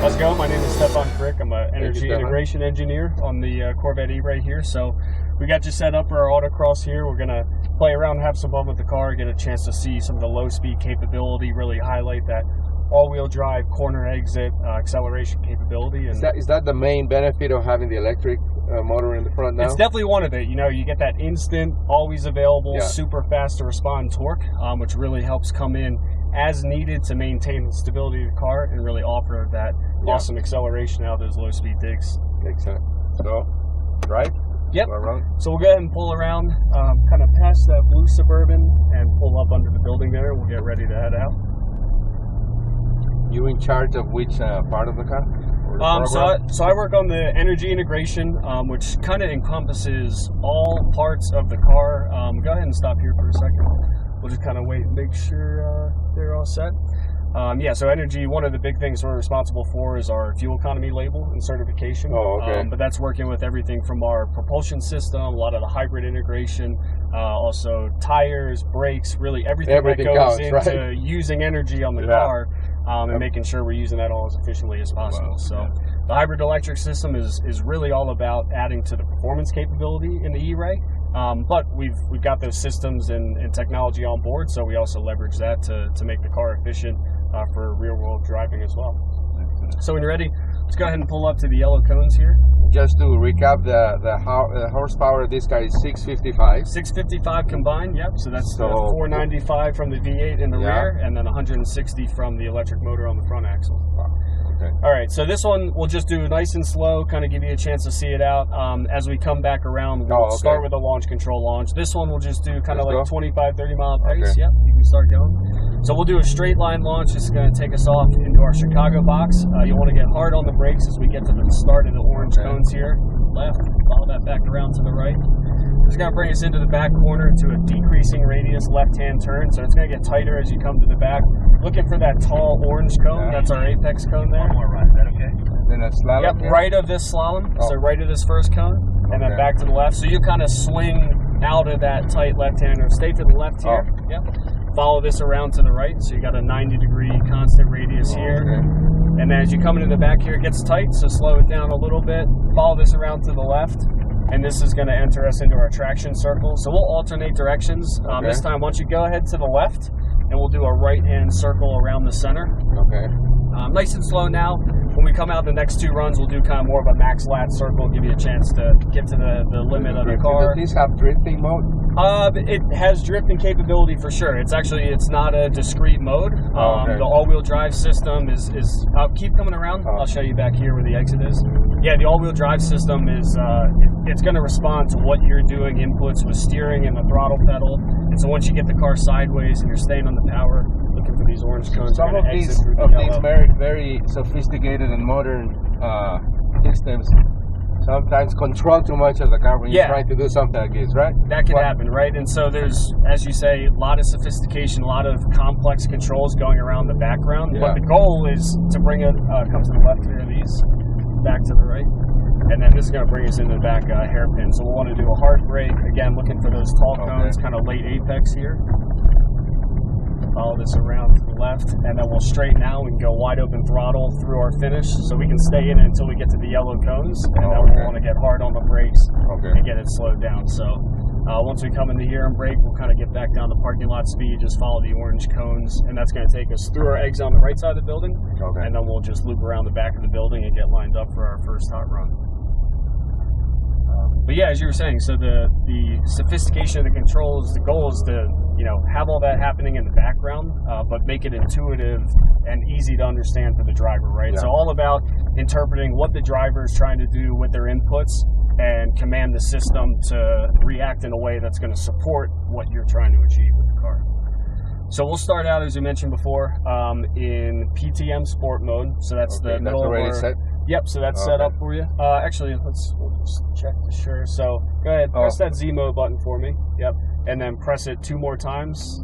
How's it going? My name is Stefan Frick. I'm an energy integration engineer on the Corvette E right here. So we got you set up for our autocross here. We're going to play around and have some fun with the car, get a chance to see some of the low-speed capability, really highlight that all-wheel drive, corner exit, acceleration capability. And is that the main benefit of having the electric motor in the front now? It's definitely one of it. You know, you get that instant, always available, super fast to respond torque, which really helps come in as needed to maintain the stability of the car and really offer that awesome acceleration out of those low-speed digs. Excellent. So, right? Yep. So we'll go ahead and pull around, kind of past that blue Suburban and pull up under the building there. We'll get ready to head out. You in charge of which part of the car? So I work on the energy integration, which kind of encompasses all parts of the car. Go ahead and stop here for a second. We'll just kind of wait and make sure they're all set. So energy, one of the big things we're responsible for is our fuel economy label and certification. Oh, okay. But that's working with everything from our propulsion system, a lot of the hybrid integration, also tires, brakes, really everything that goes into using energy on the car. And making sure we're using that all as efficiently as possible. Wow. So the hybrid electric system is really all about adding to the performance capability in the E-Ray. But we've got those systems and technology on board, so we also leverage that to make the car efficient for real-world driving as well. So when you're ready, let's go ahead and pull up to the yellow cones here. Just to recap, the horsepower of this guy is 655. 655 combined, yep. So that's 495 from the V8 in the rear, and then 160 from the electric motor on the front axle. Wow. Okay. All right, so this one we'll just do nice and slow, kind of give you a chance to see it out. As we come back around, we'll start with a launch control launch. This one we'll just do kind of like 25, 30 mile pace. Okay. Yep, you can start going. So we'll do a straight line launch. This is going to take us off into our Chicago box. You'll want to get hard on the brakes as we get to the start of the orange cones here. Left, follow that back around to the right. It's going to bring us into the back corner to a decreasing radius left-hand turn, so it's going to get tighter as you come to the back. Looking for that tall orange cone. That's our apex cone there. One more right, is that okay? Then a slalom? Yep, right of this slalom, so right of this first cone, and then back to the left. So you kind of swing out of that tight left-hand, or stay to the left here. Yep. Follow this around to the right, so you got a 90-degree constant radius here. And then as you come into the back here, it gets tight, so slow it down a little bit. Follow this around to the left, and this is going to enter us into our traction circle. So we'll alternate directions. This time, why don't you go ahead to the left, and we'll do a right-hand circle around the center. Okay. Nice and slow now. When we come out the next two runs, we'll do kind of more of a max lat circle, give you a chance to get to the limit of the car. Does this have drifting mode? It has drifting capability for sure. It's not a discrete mode. The all-wheel drive system is keep coming around. I'll show you back here where the exit is. Yeah, the all-wheel drive system is it's going to respond to what you're doing, inputs with steering and the throttle pedal. And so once you get the car sideways and you're staying on the power, looking for these orange cones, some of these very sophisticated and modern systems sometimes control too much of the car when you're trying to do something like this, right? That can happen, right? And so there's, as you say, a lot of sophistication, a lot of complex controls going around the background. But the goal is to bring it, come to the left here, these, back to the right. And then this is going to bring us into the back hairpin. So we'll want to do a hard brake. Again, looking for those tall cones, kind of late apex here. Follow this around to the left, and then we'll straighten out and go wide open throttle through our finish, so we can stay in it until we get to the yellow cones, and then we'll want to get hard on the brakes and get it slowed down. So once we come into here and brake, we'll kind of get back down to parking lot speed, just follow the orange cones, and that's going to take us through our exit on the right side of the building, and then we'll just loop around the back of the building and get lined up for our first hot run. But yeah, as you were saying, so the sophistication of the controls, the goal is to have all that happening in the background, but make it intuitive and easy to understand for the driver, right? So all about interpreting what the driver is trying to do with their inputs and command the system to react in a way that's going to support what you're trying to achieve with the car. So we'll start out, as we mentioned before, in PTM Sport mode. So that's the middle of our... set? Yep, so that's set up for you. Actually, we'll just check to sure. So go ahead, press that Z mode button for me. Yep, and then press it 2 more times.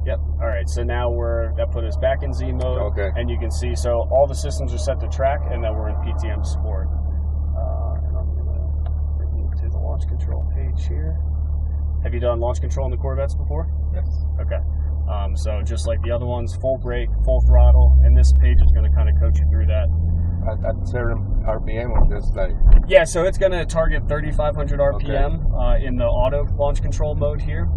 Yep. All right. So now that put us back in Z mode. And you can see, so all the systems are set to track, and then we're in PTM Sport. And I'm gonna bring you to the launch control page here. Have you done launch control on the Corvettes before? Yes. Okay. So just like the other ones, full brake, full throttle, and this page is going to kind of coach you through that. At certain RPM or just like? Yeah, so it's going to target 3,500 RPM in the auto launch control mode here.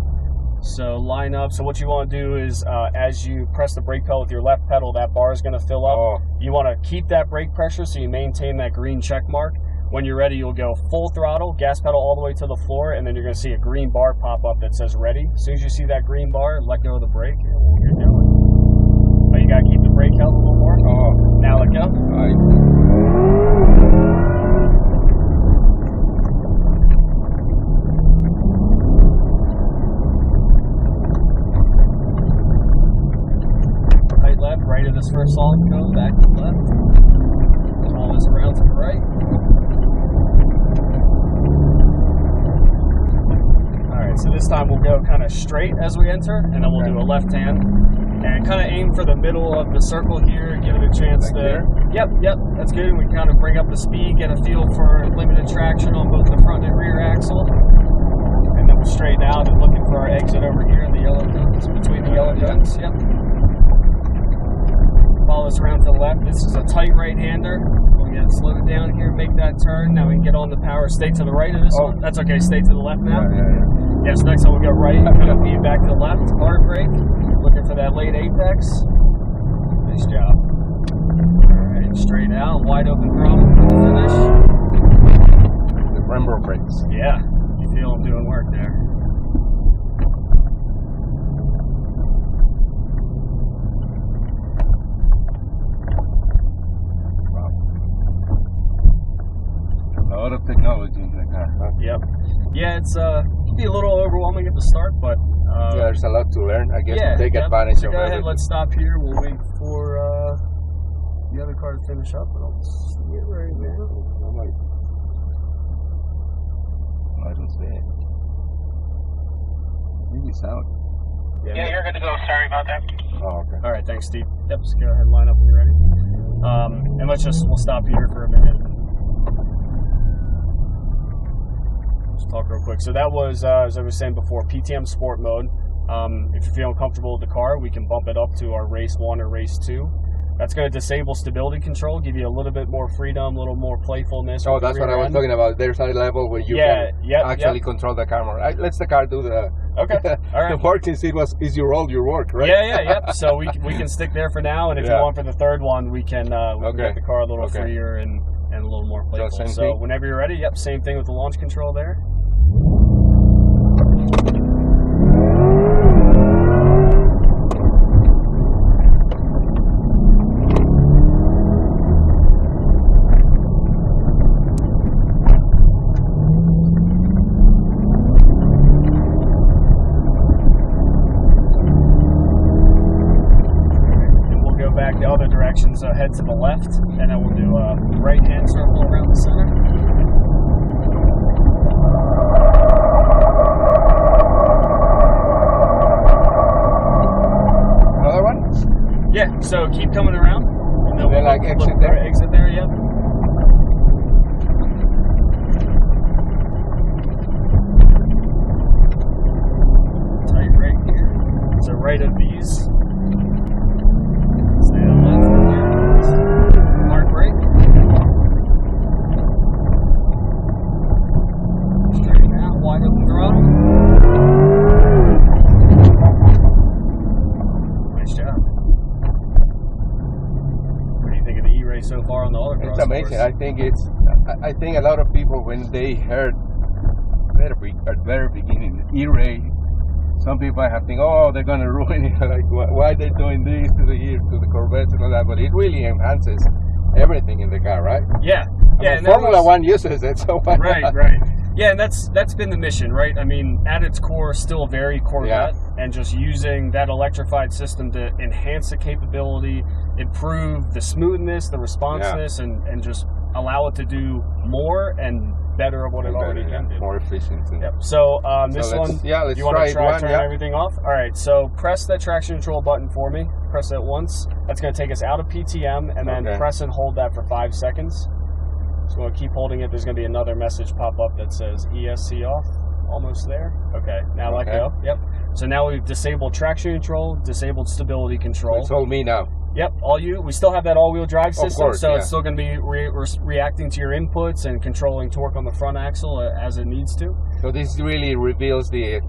So line up. So what you want to do is as you press the brake pedal with your left pedal, that bar is going to fill up. Oh. You want to keep that brake pressure so you maintain that green check mark. When you're ready, you'll go full throttle, gas pedal all the way to the floor, and then you're going to see a green bar pop up that says ready. As soon as you see that green bar, let go of the brake, and you're doing. Oh, you got to keep the brake held a little more. Oh. Now let go. Right. Right, left, right of this first solid cone, back to the left. All this around to the right. So this time we'll go kind of straight as we enter, and then we'll do a left hand and kind of aim for the middle of the circle here, give it a chance to. Yep, that's good. We kind of bring up the speed, get a feel for limited traction on both the front and rear axle, and then we'll straighten out and looking for our exit over here in the yellow cones, between the yellow cones. Yep. Follow us around to the left. This is a tight right-hander. We'll get slow it down here, make that turn. Now we can get on the power. Stay to the right of this one. That's okay. Stay to the left now. Yes, next time we'll go right, kind of feed back to the left, hard brake, looking for that late apex. Nice job. Alright, straight out, wide open throttle for the finish. The Brembo brakes. Yeah, you feel them doing work there. Wow. A lot of technology in the car. Huh? Yep. Yeah, it's can be a little overwhelming at the start, but yeah, there's a lot to learn. I guess to take advantage of it. Go ahead, everything. let's stop here. We'll wait for the other car to finish up. I don't see it right now. I don't see it. Maybe sound. Yeah, you're good to go. Sorry about that. Oh, okay. All right, thanks, Steve. Yep, just go ahead and line up when you're ready. And we'll stop here for a minute. Talk real quick. So that was, as I was saying before, PTM Sport mode. If you're feeling comfortable with the car, we can bump it up to our Race 1 or Race 2. That's going to disable stability control, give you a little bit more freedom, a little more playfulness. Oh, that's what I was talking about. There's a level where you can actually control the camera. Let's the car do the all right. The working seat is your work, right? Yeah. So we can stick there for now, and if you want for the third one, we can get the car a little freer and a little more playful. So whenever you're ready, same thing with the launch control there. So head to the left, and then we'll do a right-hand circle around the center. Another one? Yeah, so keep coming around. And then we'll exit there? Exit there, yep. Tight right here. So right of these. Stay on left. Hard brake. Straighten out, wide open throttle. Nice job. What do you think of the E-Race so far on the autocross? It's amazing. Course? I think a lot of people, when they heard at the very beginning E-Race, some people have think, oh, they're gonna ruin it. Like, why they're doing this to the Corvettes and all that? But it really enhances everything in the car, right? Yeah. And Formula One uses it, so why not? Right. Yeah, and that's been the mission, right? I mean, at its core, still very Corvette, and just using that electrified system to enhance the capability, improve the smoothness, the responsiveness, and just allow it to do more and better of what it already can do. More efficient. Yep. So this one, let's you want to try turn everything off? All right, so press that traction control button for me. Press it once. That's going to take us out of PTM, and then press and hold that for 5 seconds. So we'll keep holding it. There's going to be another message pop up that says ESC off. Almost there. Okay, now let go. Yep. So now we've disabled traction control, disabled stability control. It's all me now. Yep, all you. We still have that all-wheel drive system, course, so yeah. it's still going to be reacting to your inputs and controlling torque on the front axle as it needs to. So this really reveals the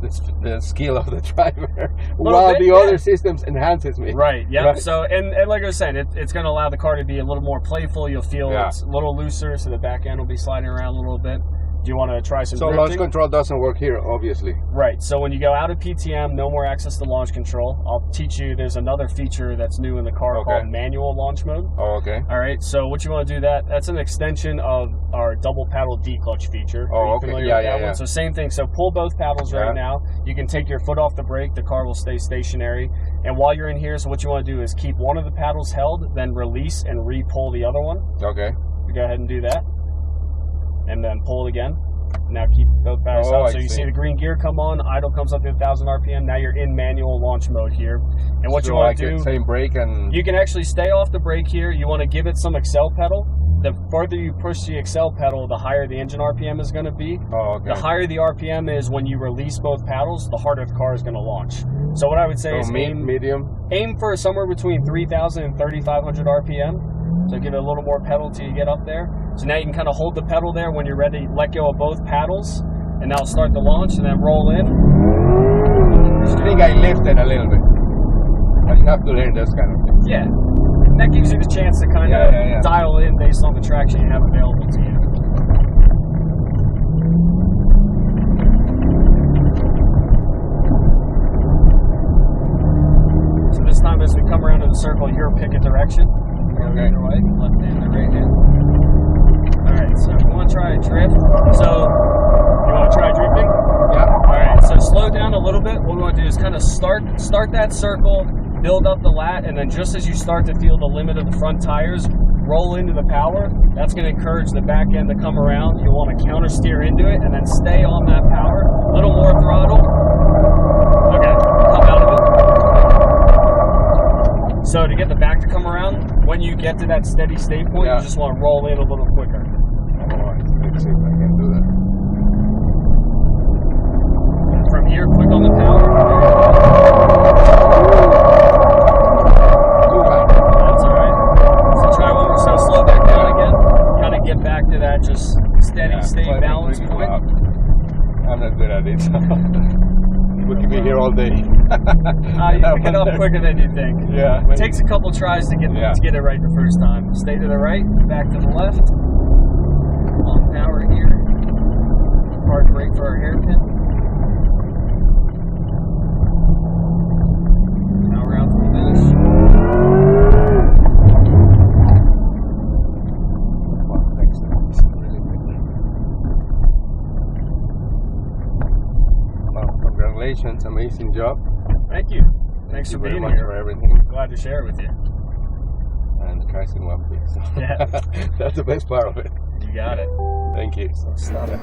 skill of the driver, While the other systems enhances me. Right. Yeah. Right. So and like I was saying, it's going to allow the car to be a little more playful. You'll feel it's a little looser, so the back end will be sliding around a little bit. Do you want to try some drifting? Launch control doesn't work here, obviously. Right. So when you go out of PTM, no more access to launch control. I'll teach you. There's another feature that's new in the car called manual launch mode. Oh, okay. All right. So what you want to do that's an extension of our double paddle D-clutch feature. Oh, okay. Yeah. So same thing. So pull both paddles right now. You can take your foot off the brake. The car will stay stationary. And while you're in here, so what you want to do is keep one of the paddles held, then release and re-pull the other one. Okay. You go ahead and do that. And then pull it again. Now keep both paddles out. So you see the green gear come on, idle comes up to 1,000 RPM. Now you're in manual launch mode here. And what you want to do, same brake, and you can actually stay off the brake here. You want to give it some accel pedal. The further you push the accel pedal, the higher the engine RPM is going to be. Oh, okay. The higher the RPM is when you release both paddles, the harder the car is going to launch. So what I would say is aim for somewhere between 3,000 and 3,500 RPM. So give it a little more pedal till you get up there. So now you can kind of hold the pedal there when you're ready. Let go of both paddles, and now start the launch, and then roll in. I think I lifted a little bit. But you have to learn this kind of thing. Yeah. And that gives you the chance to kind of dial in based on the traction you have available to you. So this time as we come around to the circle, you'll pick a direction. Okay. Right, left hand and right hand. Alright, so we want to try a drift. So, you want to try drifting? Yeah. Alright, so slow down a little bit. What we want to do is kind of start that circle, build up the lat, and then just as you start to feel the limit of the front tires, roll into the power. That's going to encourage the back end to come around. You'll want to counter steer into it and then stay on that power. A little more throttle. Okay, come out of it. So to get the back to come around, when you get to that steady state point, you just want to roll in a little quicker. Alright, let's see if I can do that. And from here, click on the power. Too high. That's alright. So try one more. So slow back down again. Kind of get back to that just steady state balance point. I'm not good at it. We could be here all day. You pick it up quicker than you think. Yeah. It takes a couple tries to get it right the first time. Stay to the right, back to the left. On power here. Hard brake for our hairpin. Power out for the finish. Congratulations, amazing job. Thank you. Thanks for being here. For everything. Glad to share it with you. And the car's in one piece. So Yeah. That's the best part of it. You got it. Thank you. So stop it.